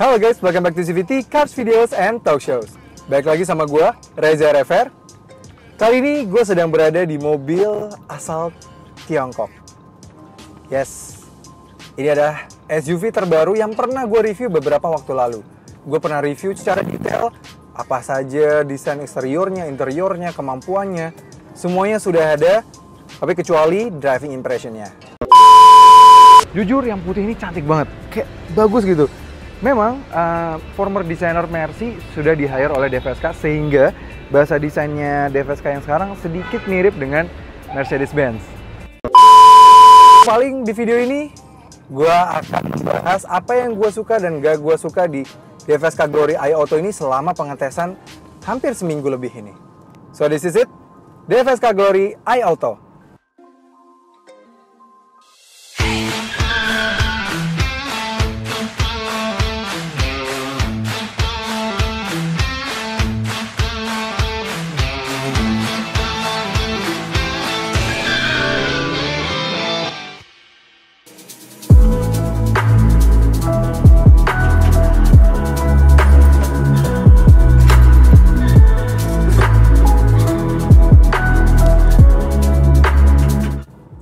Halo guys, welcome back to CVT, Cars Videos and Talk Shows. Baik lagi sama gue, Reza Rever. Kali ini gue sedang berada di mobil asal Tiongkok. Yes, ini adalah SUV terbaru yang pernah gue review beberapa waktu lalu. Gue pernah review secara detail apa saja desain eksteriornya, interiornya, kemampuannya. Semuanya sudah ada, tapi kecuali driving impressionnya. Jujur yang putih ini cantik banget, kayak bagus gitu. Memang former designer Mercy sudah di-hire oleh DFSK sehingga bahasa desainnya DFSK yang sekarang sedikit mirip dengan Mercedes-Benz. Paling di video ini gue akan membahas apa yang gue suka dan gak gue suka di DFSK Glory iAuto ini selama pengetesan hampir seminggu lebih ini. So this is it, DFSK Glory iAuto.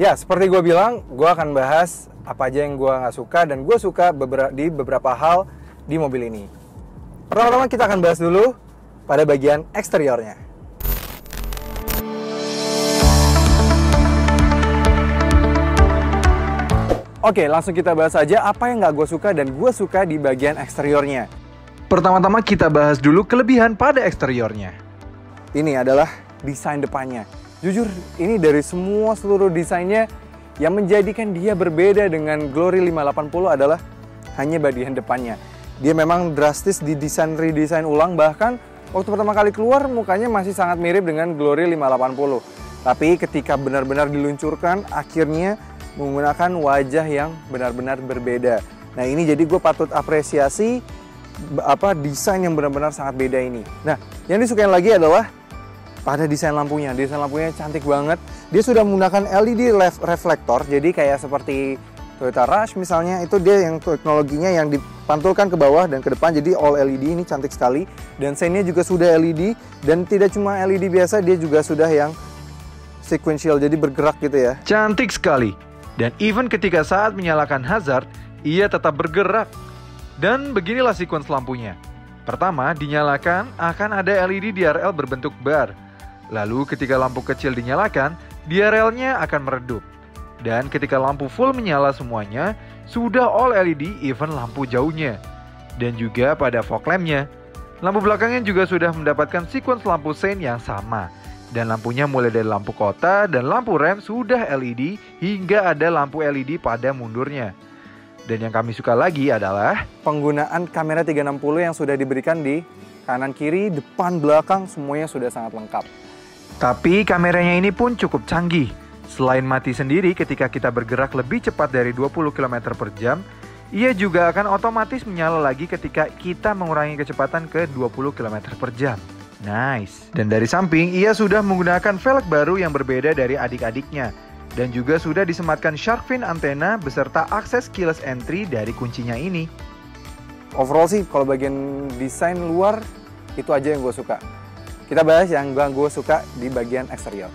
Ya, seperti gue bilang, gue akan bahas apa aja yang gue nggak suka dan gue suka di beberapa hal di mobil ini. Pertama-tama kita akan bahas dulu pada bagian eksteriornya. Oke, langsung kita bahas aja apa yang nggak gue suka dan gue suka di bagian eksteriornya. Pertama-tama kita bahas dulu kelebihan pada eksteriornya. Ini adalah desain depannya. Jujur, ini dari seluruh desainnya yang menjadikan dia berbeda dengan Glory 580 adalah hanya bagian depannya. Dia memang drastis redesign ulang, bahkan waktu pertama kali keluar mukanya masih sangat mirip dengan Glory 580. Tapi ketika benar-benar diluncurkan, akhirnya menggunakan wajah yang benar-benar berbeda. Nah ini jadi gue patut apresiasi desain yang benar-benar sangat beda ini. Nah yang disukain lagi adalah pada desain lampunya. Desain lampunya cantik banget. Dia sudah menggunakan LED reflektor, jadi kayak seperti Toyota Rush misalnya, itu dia yang teknologinya yang dipantulkan ke bawah dan ke depan, jadi all LED. Ini cantik sekali. Dan seinnya juga sudah LED, dan tidak cuma LED biasa, dia juga sudah yang sequential, jadi bergerak gitu ya. Cantik sekali. Dan even ketika saat menyalakan hazard, ia tetap bergerak. Dan beginilah sequence lampunya. Pertama, dinyalakan akan ada LED DRL berbentuk bar. Lalu ketika lampu kecil dinyalakan, DRL-nya akan meredup. Dan ketika lampu full menyala semuanya, sudah all LED even lampu jauhnya. Dan juga pada fog lamp-nya. Lampu belakangnya juga sudah mendapatkan sequence lampu sein yang sama. Dan lampunya mulai dari lampu kota dan lampu rem sudah LED hingga ada lampu LED pada mundurnya. Dan yang kami suka lagi adalah penggunaan kamera 360 yang sudah diberikan di kanan kiri, depan, belakang, semuanya sudah sangat lengkap. Tapi kameranya ini pun cukup canggih. Selain mati sendiri ketika kita bergerak lebih cepat dari 20 km per jam, ia juga akan otomatis menyala lagi ketika kita mengurangi kecepatan ke 20 km per jam. Nice. Dan dari samping, ia sudah menggunakan velg baru yang berbeda dari adik-adiknya. Dan juga sudah disematkan shark fin antena beserta akses keyless entry dari kuncinya ini. Overall sih, kalau bagian desain luar, itu aja yang gue suka. Kita bahas yang gue suka di bagian eksterior.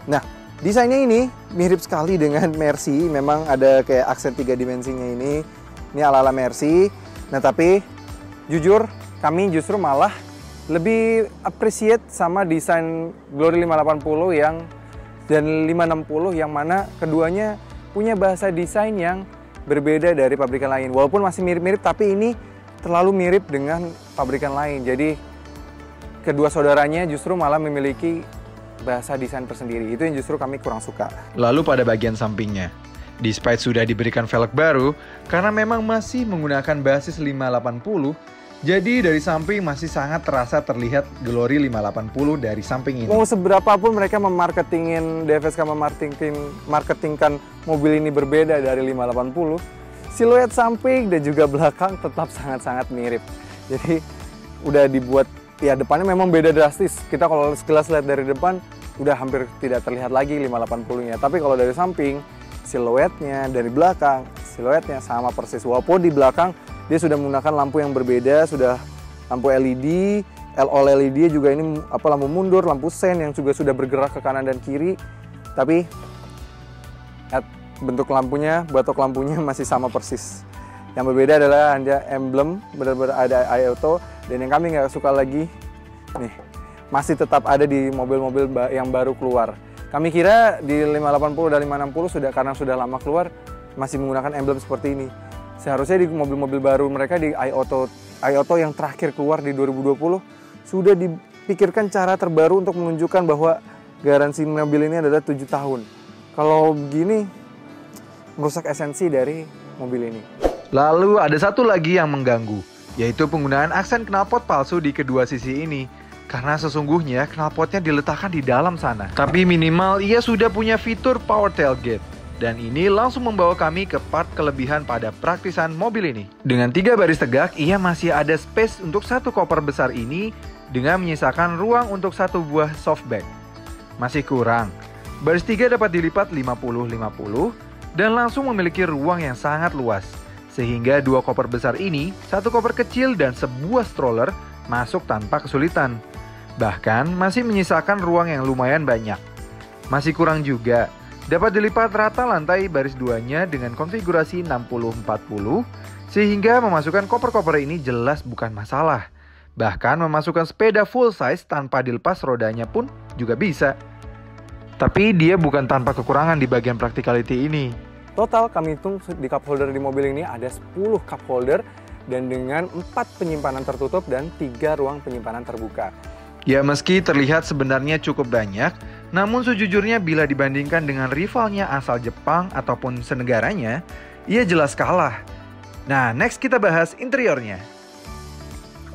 Nah, desainnya ini mirip sekali dengan Mercy. Memang ada kayak aksen 3 dimensinya ini. Ini ala-ala Mercy. Nah, tapi jujur, kami justru malah lebih appreciate sama desain Glory 580 dan 560 yang mana keduanya punya bahasa desain yang berbeda dari pabrikan lain. Walaupun masih mirip-mirip, tapi ini terlalu mirip dengan pabrikan lain. Jadi kedua saudaranya justru malah memiliki bahasa desain tersendiri. Itu yang justru kami kurang suka. Lalu pada bagian sampingnya, despite sudah diberikan velg baru, karena memang masih menggunakan basis 580, jadi dari samping masih sangat terasa terlihat Glory 580 dari samping ini. Mau seberapa pun mereka DFSK memarketingkan mobil ini berbeda dari 580, siluet samping dan juga belakang tetap sangat-sangat mirip. Jadi udah dibuat, ya depannya memang beda drastis. Kita kalau sekilas lihat dari depan udah hampir tidak terlihat lagi 580-nya. Tapi kalau dari samping, siluetnya dari belakang siluetnya sama persis. Walaupun di belakang dia sudah menggunakan lampu yang berbeda, sudah lampu LED, OLED juga ini lampu mundur, lampu sen yang juga sudah bergerak ke kanan dan kiri. Tapi bentuk lampunya, batok lampunya masih sama persis. Yang berbeda adalah ada emblem, benar-benar ada iAuto, dan yang kami nggak suka lagi, nih, masih tetap ada di mobil-mobil yang baru keluar. Kami kira di 580 dan 560 karena sudah lama keluar, masih menggunakan emblem seperti ini. Seharusnya di mobil-mobil baru mereka di iAuto yang terakhir keluar di 2020, sudah dipikirkan cara terbaru untuk menunjukkan bahwa garansi mobil ini adalah 7 tahun. Kalau begini, merusak esensi dari mobil ini. Lalu ada satu lagi yang mengganggu, yaitu penggunaan aksen knalpot palsu di kedua sisi ini. Karena sesungguhnya knalpotnya diletakkan di dalam sana. Tapi minimal ia sudah punya fitur power tailgate. Dan ini langsung membawa kami ke part kelebihan pada praktisan mobil ini. Dengan 3 baris tegak, ia masih ada space untuk satu koper besar ini dengan menyisakan ruang untuk satu buah softback. Masih kurang. Baris 3 dapat dilipat 50-50 dan langsung memiliki ruang yang sangat luas. Sehingga 2 koper besar ini, 1 koper kecil dan sebuah stroller masuk tanpa kesulitan. Bahkan masih menyisakan ruang yang lumayan banyak. Masih kurang juga, dapat dilipat rata lantai baris 2-nya dengan konfigurasi 60-40, sehingga memasukkan koper-koper ini jelas bukan masalah. Bahkan memasukkan sepeda full size tanpa dilepas rodanya pun juga bisa. Tapi dia bukan tanpa kekurangan di bagian practicality ini. Total kami hitung di cup holder di mobil ini ada 10 cup holder dan dengan 4 penyimpanan tertutup dan 3 ruang penyimpanan terbuka. Ya meski terlihat sebenarnya cukup banyak, namun sejujurnya bila dibandingkan dengan rivalnya asal Jepang ataupun senegaranya, ia jelas kalah. Nah, next kita bahas interiornya.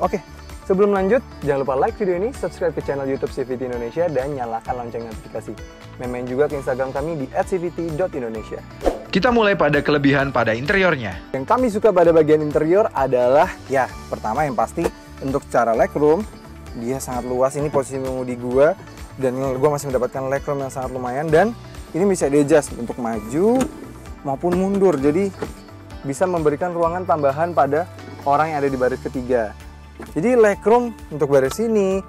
Oke, sebelum lanjut, jangan lupa like video ini, subscribe ke channel YouTube CVT Indonesia, dan nyalakan lonceng notifikasi. Main juga ke Instagram kami di @cvt.indonesia. Kita mulai pada kelebihan pada interiornya. Yang kami suka pada bagian interior adalah, ya, pertama yang pasti untuk secara legroom, dia sangat luas. Ini posisi mengemudi gua, dan gua masih mendapatkan legroom yang sangat lumayan, dan ini bisa di-adjust untuk maju maupun mundur. Jadi bisa memberikan ruangan tambahan pada orang yang ada di baris ketiga. Jadi legroom untuk baris ini,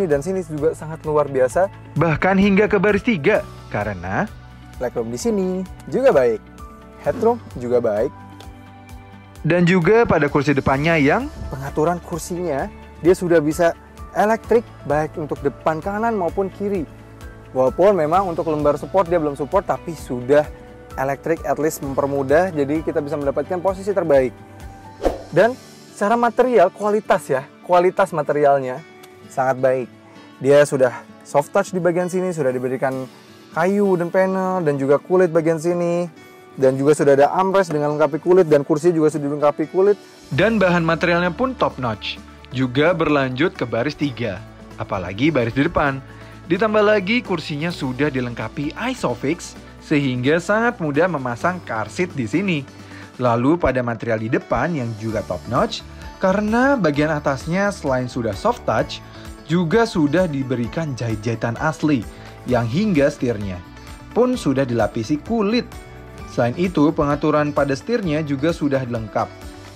dan sini juga sangat luar biasa. Bahkan hingga ke baris 3, karena legroom di sini juga baik, headroom juga baik. Dan juga pada kursi depannya yang pengaturan kursinya, dia sudah bisa elektrik baik untuk depan kanan maupun kiri. Walaupun memang untuk lembar support dia belum support, tapi sudah elektrik, at least mempermudah, jadi kita bisa mendapatkan posisi terbaik. Dan secara material, kualitas materialnya sangat baik. Dia sudah soft touch di bagian sini, sudah diberikan kayu dan panel, dan juga kulit bagian sini. Dan juga sudah ada armrest dengan lengkapi kulit, dan kursi juga sudah dilengkapi kulit. Dan bahan materialnya pun top notch. Juga berlanjut ke baris 3, apalagi baris di depan. Ditambah lagi kursinya sudah dilengkapi ISOFIX, sehingga sangat mudah memasang car seat di sini. Lalu pada material di depan yang juga top notch, karena bagian atasnya selain sudah soft touch, juga sudah diberikan jahit-jahitan asli, yang hingga setirnya pun sudah dilapisi kulit. Selain itu, pengaturan pada setirnya juga sudah lengkap.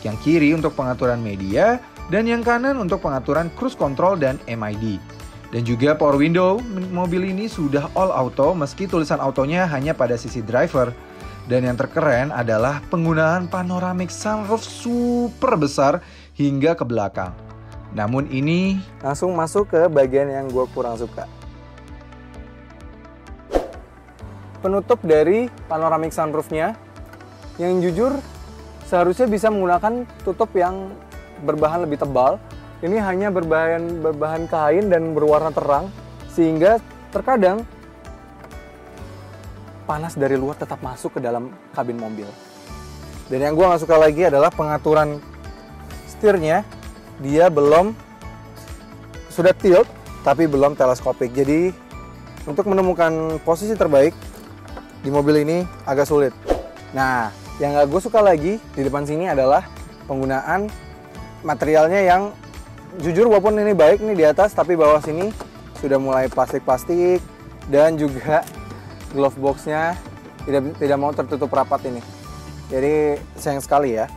Yang kiri untuk pengaturan media, dan yang kanan untuk pengaturan cruise control dan MID. Dan juga power window mobil ini sudah all auto meski tulisan autonya hanya pada sisi driver. Dan yang terkeren adalah penggunaan panoramic sunroof super besar hingga ke belakang. Namun ini langsung masuk ke bagian yang gue kurang suka. Penutup dari panoramic sunroofnya, yang jujur seharusnya bisa menggunakan tutup yang berbahan lebih tebal. Ini hanya berbahan kain dan berwarna terang, sehingga terkadang panas dari luar tetap masuk ke dalam kabin mobil. Dan yang gue gak suka lagi adalah pengaturan setirnya. Dia belum, sudah tilt tapi belum teleskopik. Jadi untuk menemukan posisi terbaik di mobil ini agak sulit. Nah, yang gak gue suka lagi di depan sini adalah penggunaan materialnya yang jujur walaupun ini baik nih di atas, tapi bawah sini sudah mulai plastik-plastik, dan juga glove boxnya tidak mau tertutup rapat ini. Jadi sayang sekali ya.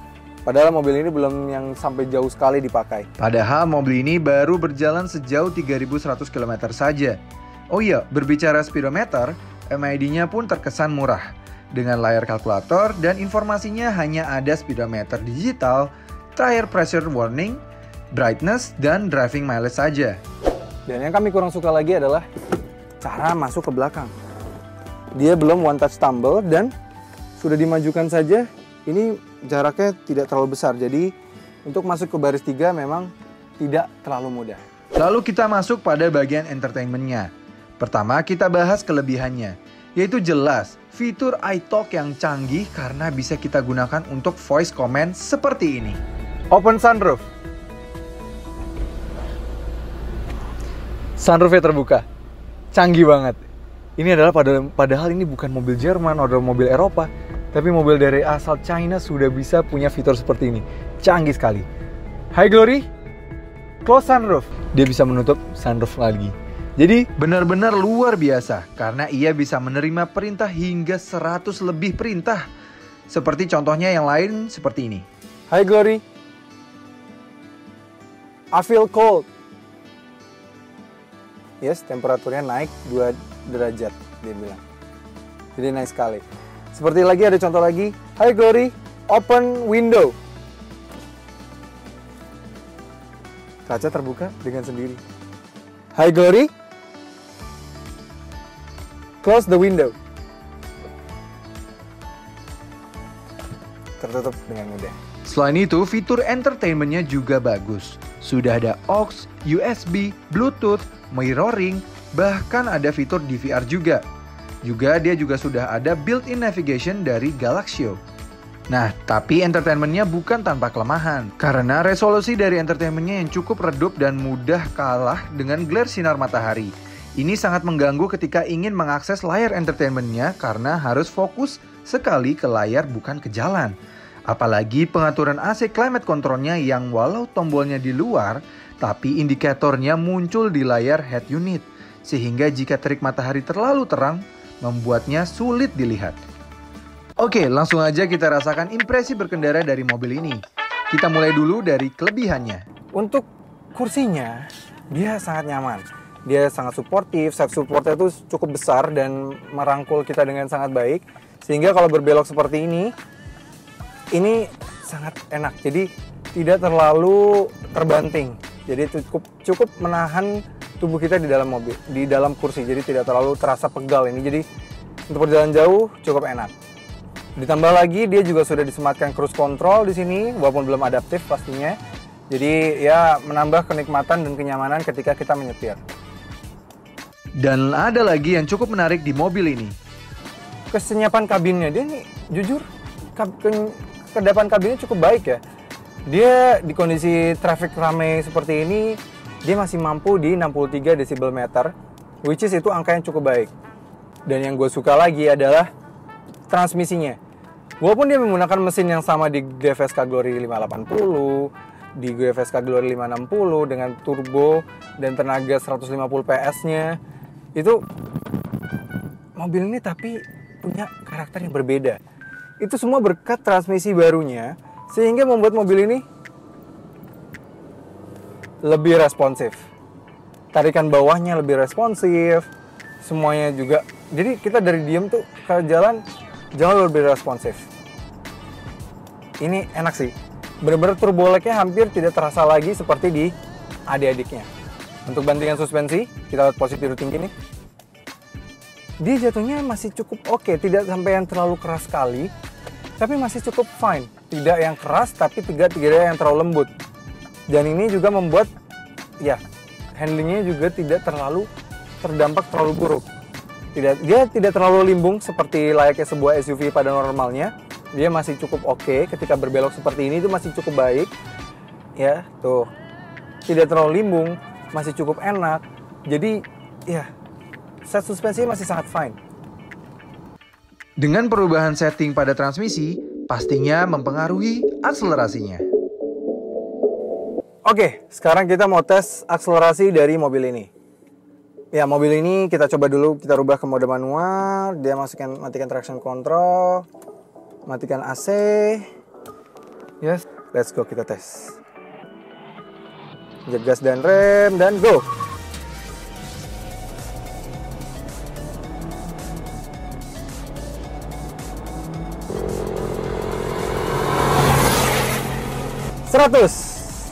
Padahal mobil ini belum yang sampai jauh sekali dipakai. Padahal mobil ini baru berjalan sejauh 3.100 km saja. Oh iya, berbicara speedometer, MID-nya pun terkesan murah. Dengan layar kalkulator dan informasinya hanya ada speedometer digital, tire pressure warning, brightness, dan driving mileage saja. Dan yang kami kurang suka lagi adalah cara masuk ke belakang. Dia belum one touch tumble dan sudah dimajukan saja. Ini jaraknya tidak terlalu besar, jadi untuk masuk ke baris 3 memang tidak terlalu mudah. Lalu kita masuk pada bagian entertainment-nya. Pertama kita bahas kelebihannya, yaitu jelas fitur iTalk yang canggih karena bisa kita gunakan untuk voice comment seperti ini. Open sunroof. Sunroofnya terbuka. Canggih banget. Ini adalah padahal ini bukan mobil Jerman atau mobil Eropa, tapi mobil dari asal China sudah bisa punya fitur seperti ini. Canggih sekali. High Glory, close sunroof. Dia bisa menutup sunroof lagi. Jadi benar-benar luar biasa karena ia bisa menerima perintah hingga 100 lebih perintah. Seperti contohnya yang lain seperti ini. High Glory, I feel cold. Yes, temperaturnya naik 2 derajat, dia bilang. Jadi naik sekali. Seperti lagi ada contoh lagi. Hi Glory, open window. Kaca terbuka dengan sendiri. Hi Glory, close the window. Tertutup dengan mudah. Selain itu, fitur entertainment-nya juga bagus. Sudah ada aux, USB, Bluetooth, mirroring, bahkan ada fitur DVR juga. Dia juga sudah ada built-in navigation dari Galaxio. Nah, tapi entertainment-nya bukan tanpa kelemahan. Karena resolusi dari entertainment-nya yang cukup redup dan mudah kalah dengan glare sinar matahari. Ini sangat mengganggu ketika ingin mengakses layar entertainment-nya karena harus fokus sekali ke layar bukan ke jalan. Apalagi pengaturan AC climate control-nya yang walau tombolnya di luar, tapi indikatornya muncul di layar head unit. Sehingga jika terik matahari terlalu terang, membuatnya sulit dilihat. Oke, langsung aja kita rasakan impresi berkendara dari mobil ini. Kita mulai dulu dari kelebihannya. Untuk kursinya, dia sangat nyaman. Dia sangat suportif, side supportnya itu cukup besar dan merangkul kita dengan sangat baik. Sehingga kalau berbelok seperti ini sangat enak. Jadi tidak terlalu terbanting. Jadi cukup menahan tubuh kita di dalam mobil, di dalam kursi. Jadi tidak terlalu terasa pegal ini. Jadi untuk perjalanan jauh cukup enak. Ditambah lagi dia juga sudah disematkan cruise control di sini, walaupun belum adaptif pastinya. Jadi ya menambah kenikmatan dan kenyamanan ketika kita menyetir. Dan ada lagi yang cukup menarik di mobil ini. Kesenyapan kabinnya dia nih jujur kedapan kabinnya cukup baik ya. Dia di kondisi traffic ramai seperti ini dia masih mampu di 63 decibel meter, which is itu angka yang cukup baik. Dan yang gue suka lagi adalah transmisinya. Walaupun dia menggunakan mesin yang sama di GVSK Glory 580, di GVSK Glory 560 dengan turbo dan tenaga 150 PS-nya, itu mobil ini tapi punya karakter yang berbeda. Itu semua berkat transmisi barunya, sehingga membuat mobil ini lebih responsif. Tarikan bawahnya lebih responsif, semuanya juga. Jadi kita dari diem tuh ke jalan jauh lebih responsif. Ini enak sih. Bener-bener turbo lag-nya hampir tidak terasa lagi seperti di adik-adiknya. Untuk bantingan suspensi, kita lihat posisi routing ini. Dia jatuhnya masih cukup oke, tidak sampai yang terlalu keras sekali, tapi masih cukup fine. Tidak yang keras, tapi tidak yang terlalu lembut. Dan ini juga membuat, ya, handlingnya juga tidak terlalu terdampak terlalu buruk. Dia tidak terlalu limbung seperti layaknya sebuah SUV pada normalnya. Dia masih cukup oke ketika berbelok seperti ini, itu masih cukup baik. Ya, tuh. Tidak terlalu limbung, masih cukup enak. Jadi, ya, set suspensi masih sangat fine. Dengan perubahan setting pada transmisi, pastinya mempengaruhi akselerasinya. Oke, sekarang kita mau tes akselerasi dari mobil ini. Ya, mobil ini kita coba dulu, kita rubah ke mode manual. Dia matikan traction control. Matikan AC. Yes, let's go, kita tes. Injek gas dan rem dan go.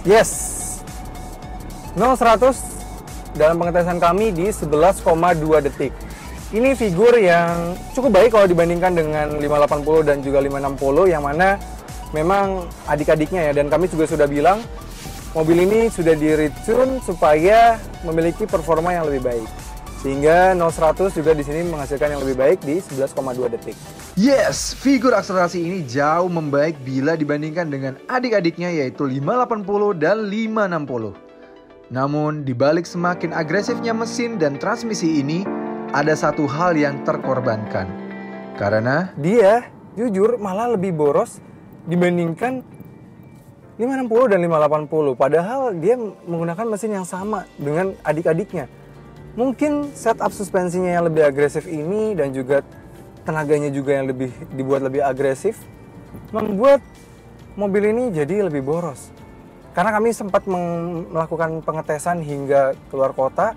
Yes. 0-100 dalam pengetesan kami di 11,2 detik. Ini figur yang cukup baik kalau dibandingkan dengan 580 dan juga 560 yang mana memang adik-adiknya ya, dan kami juga sudah bilang mobil ini sudah di-retune supaya memiliki performa yang lebih baik. Sehingga 0-100 juga di sini menghasilkan yang lebih baik di 11,2 detik. Yes, figur akselerasi ini jauh membaik bila dibandingkan dengan adik-adiknya yaitu 580 dan 560. Namun, dibalik semakin agresifnya mesin dan transmisi ini, ada satu hal yang terkorbankan. Karena dia jujur malah lebih boros dibandingkan 560 dan 580. Padahal dia menggunakan mesin yang sama dengan adik-adiknya. Mungkin setup suspensinya yang lebih agresif ini dan juga tenaganya juga yang dibuat lebih agresif membuat mobil ini jadi lebih boros. Karena kami sempat melakukan pengetesan hingga keluar kota,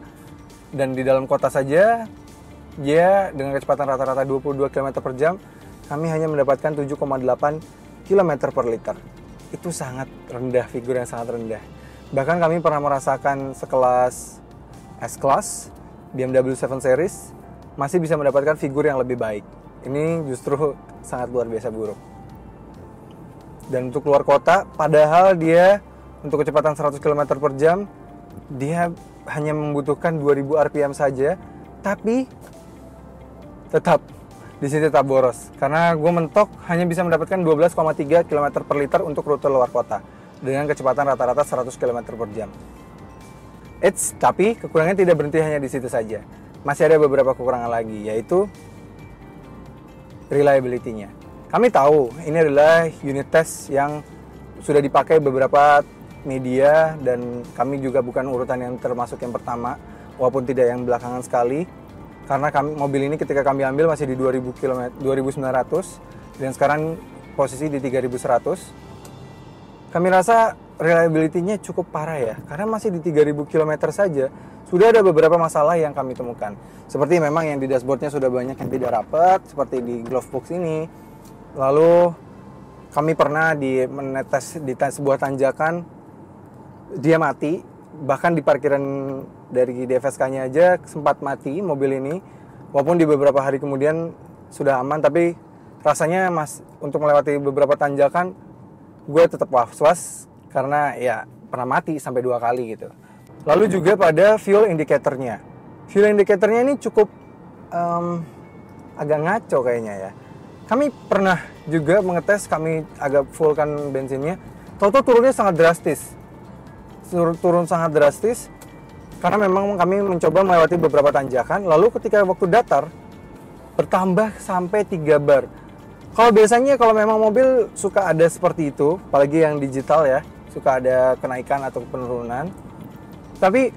dan di dalam kota saja dia dengan kecepatan rata-rata 22 km per jam, kami hanya mendapatkan 7,8 km per liter. Itu sangat rendah, figur yang sangat rendah. Bahkan kami pernah merasakan sekelas S-Class BMW 7 Series masih bisa mendapatkan figur yang lebih baik. Ini justru sangat luar biasa buruk. Dan untuk keluar kota, padahal dia untuk kecepatan 100 km per jam dia hanya membutuhkan 2000 rpm saja, tapi tetap di sini tetap boros karena gue mentok hanya bisa mendapatkan 12,3 km per liter untuk rute luar kota dengan kecepatan rata-rata 100 km per jam. Tapi kekurangannya tidak berhenti hanya di situ saja. Masih ada beberapa kekurangan lagi, yaitu reliability-nya. Kami tahu ini adalah unit test yang sudah dipakai beberapa media dan kami juga bukan urutan yang termasuk yang pertama, walaupun tidak yang belakangan sekali. Karena mobil ini ketika kami ambil masih di 2000 km, 2900 dan sekarang posisi di 3100. Kami rasa reliability-nya cukup parah ya, karena masih di 3000 km saja sudah ada beberapa masalah yang kami temukan. Seperti memang yang di dashboardnya sudah banyak yang tidak rapat, seperti di glove box ini. Lalu kami pernah di sebuah tanjakan dia mati, bahkan di parkiran dari DFSK-nya aja sempat mati mobil ini. Walaupun di beberapa hari kemudian sudah aman, tapi rasanya untuk melewati beberapa tanjakan gue tetap was-was karena ya pernah mati sampai 2 kali gitu. Lalu juga pada fuel indicator-nya. Fuel indicator-nya ini cukup agak ngaco kayaknya ya. Kami pernah juga mengetes, kami agak fullkan bensinnya, total turunnya sangat drastis. Turun sangat drastis karena memang kami mencoba melewati beberapa tanjakan, lalu ketika waktu datar bertambah sampai 3 bar. Kalau biasanya kalau memang mobil suka ada seperti itu, apalagi yang digital ya, suka ada kenaikan atau penurunan. Tapi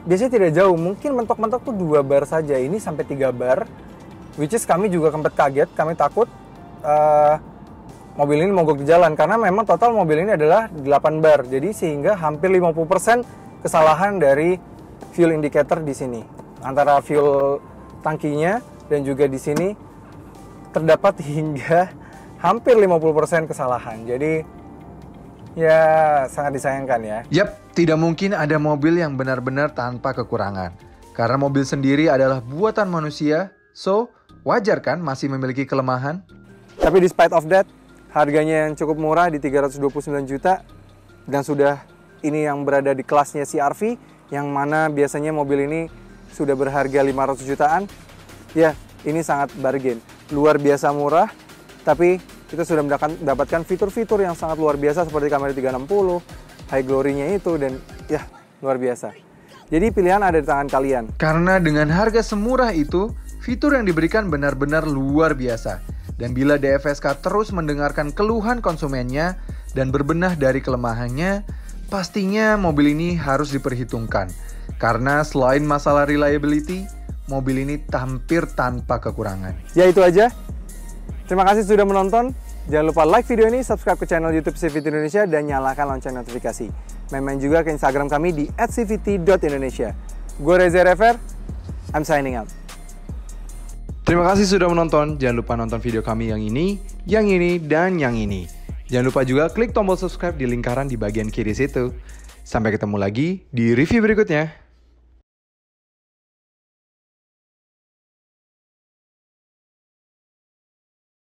biasanya tidak jauh, mungkin mentok-mentok tuh 2 bar saja, ini sampai 3 bar. Which is kami juga sempat kaget, kami takut mobil ini mogok di jalan karena memang total mobil ini adalah 8 bar. Jadi sehingga hampir 50% kesalahan dari fuel indicator di sini. Antara fuel tangkinya dan juga di sini terdapat hingga hampir 50% kesalahan. Jadi ya sangat disayangkan ya. Yap, tidak mungkin ada mobil yang benar-benar tanpa kekurangan. Karena mobil sendiri adalah buatan manusia, so wajar kan masih memiliki kelemahan? Tapi despite of that, harganya yang cukup murah di 329 juta dan sudah ini yang berada di kelasnya CR-V yang mana biasanya mobil ini sudah berharga 500 jutaan. Ya, ini sangat bargain. Luar biasa murah, tapi kita sudah mendapatkan fitur-fitur yang sangat luar biasa seperti kamera 360, high glory-nya itu dan ya luar biasa. Jadi pilihan ada di tangan kalian. Karena dengan harga semurah itu, fitur yang diberikan benar-benar luar biasa. Dan bila DFSK terus mendengarkan keluhan konsumennya dan berbenah dari kelemahannya, pastinya mobil ini harus diperhitungkan. Karena selain masalah reliability, mobil ini hampir tanpa kekurangan. Ya itu aja. Terima kasih sudah menonton. Jangan lupa like video ini, subscribe ke channel YouTube CVT Indonesia, dan nyalakan lonceng notifikasi. Main-main juga ke Instagram kami di @cvt.indonesia. Gue Reza Rever, I'm signing out. Terima kasih sudah menonton. Jangan lupa nonton video kami yang ini, dan yang ini. Jangan lupa juga klik tombol subscribe di lingkaran di bagian kiri situ. Sampai ketemu lagi di review berikutnya.